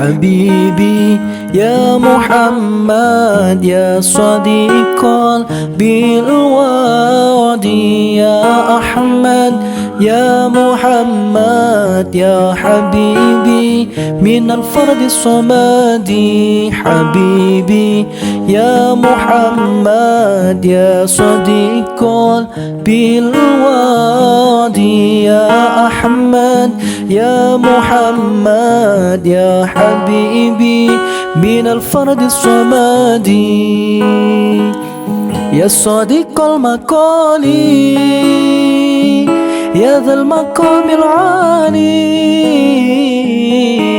حبيبي يا محمد يا صديق بالوعد يا أحمد يا محمد يا حبيبي من الفرد الصمد حبيبي يا محمد يا صديق بالوعد يا أحمد يا محمد يا حبيبي من الفرد الصمد يا صديق المقال يا ذا المقام العالي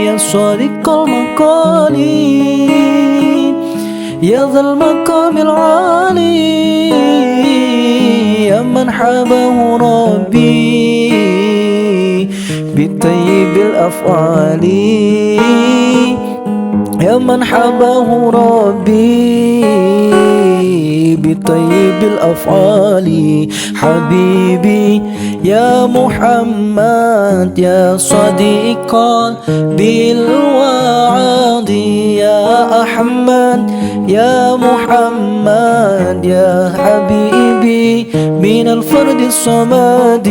يا صديق المقال يا ذا المقام العالي يا من حبه ربي بطيب الأفعال يا من حبه ربي بطيب الأفعال حبيبي يا محمد يا صديقا بالوعد يا أحمد يا محمد يا حبيبي من الفرد الصمد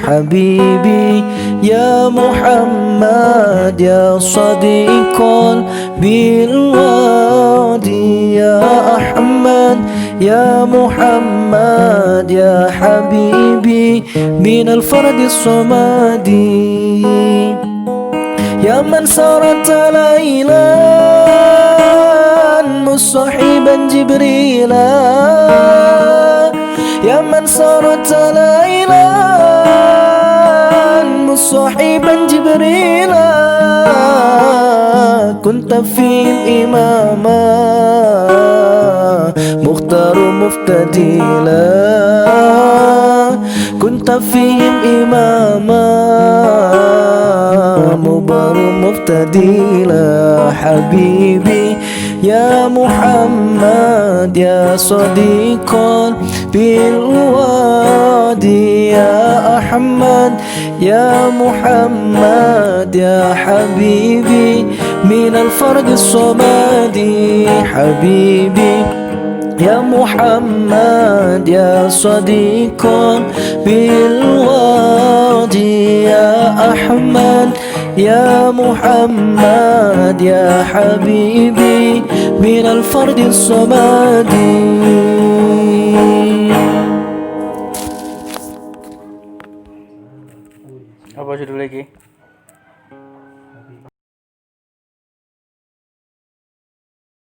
حبيبي يا محمد يا صديقا بالوعد يا أحمد يا محمد يا حبيبي من الفرد الصمد يا من سارت ليلا مصاحبا جبريلا يا من سارت ليلا مصاحبا جبريلا كنت فيهم إماما مختار مفتديلا كنت فيهم إماما مبار مفتديلا حبيبي يا محمد يا صديقا بالوعد يا أحمد يا محمد يا حبيبي من الفرد الصمد حبيبي يا محمد يا صديقا بالوعد يا أحمد يا محمد يا حبيبي من الفرد الصمد. Apa judul lagi?